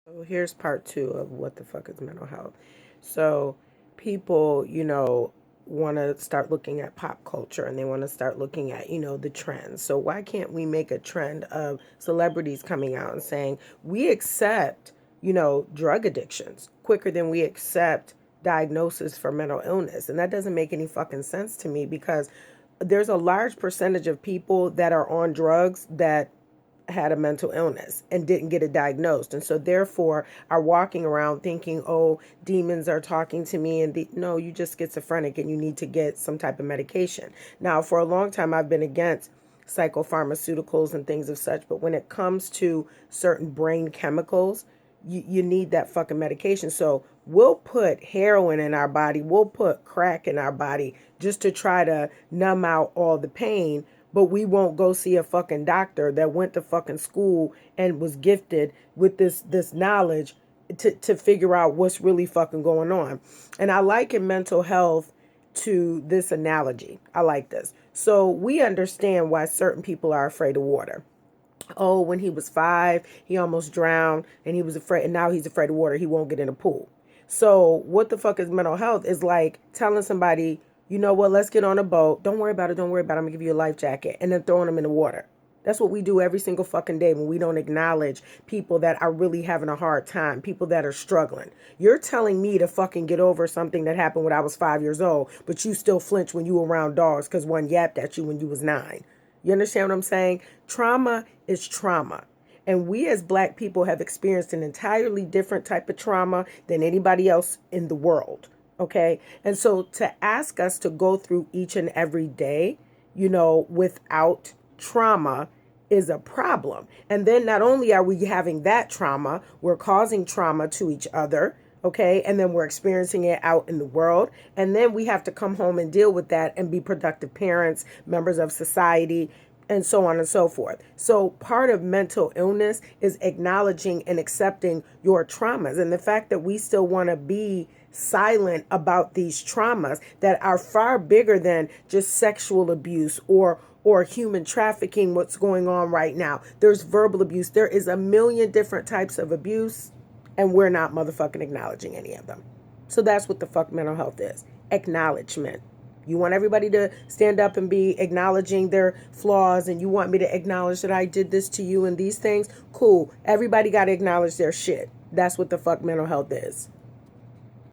So here's part two of what the fuck is mental health. So people, want to start looking at pop culture and they want to start looking at, the trends. So why can't we make a trend of celebrities coming out and saying we accept, drug addictions quicker than we accept diagnosis for mental illness? And that doesn't make any fucking sense to me because there's a large percentage of people that are on drugs that had a mental illness and didn't get it diagnosed, and so therefore are walking around thinking, oh, demons are talking to me, and no, you just schizophrenic and you need to get some type of medication. Now, for a long time I've been against psychopharmaceuticals and things of such, but when it comes to certain brain chemicals, you need that fucking medication. So we'll put heroin in our body, we'll put crack in our body just to try to numb out all the pain, but we won't go see a fucking doctor that went to fucking school and was gifted with this knowledge to figure out what's really fucking going on. And I liken mental health to this analogy. I like this. So we understand why certain people are afraid of water. Oh, when he was 5, he almost drowned and he was afraid, and now he's afraid of water. He won't get in the pool. So, what the fuck is mental health? Is like telling somebody, you know what, let's get on a boat. Don't worry about it. Don't worry about it. I'm going to give you a life jacket. And then throwing them in the water. That's what we do every single fucking day when we don't acknowledge people that are really having a hard time, people that are struggling. You're telling me to fucking get over something that happened when I was 5 years old, but you still flinch when you were around dogs because one yapped at you when you was 9. You understand what I'm saying? Trauma is trauma. And we as black people have experienced an entirely different type of trauma than anybody else in the world. Okay. And so to ask us to go through each and every day, without trauma is a problem. And then not only are we having that trauma, we're causing trauma to each other. Okay. And then we're experiencing it out in the world. And then we have to come home and deal with that and be productive parents, members of society, and so on and so forth. So part of mental illness is acknowledging and accepting your traumas. And the fact that we still want to be silent about these traumas that are far bigger than just sexual abuse or human trafficking, what's going on right now. There's verbal abuse. There is a million different types of abuse, and we're not motherfucking acknowledging any of them. So that's what the fuck mental health is. Acknowledgement. You want everybody to stand up and be acknowledging their flaws, and you want me to acknowledge that I did this to you and these things? Cool. Everybody got to acknowledge their shit. That's what the fuck mental health is.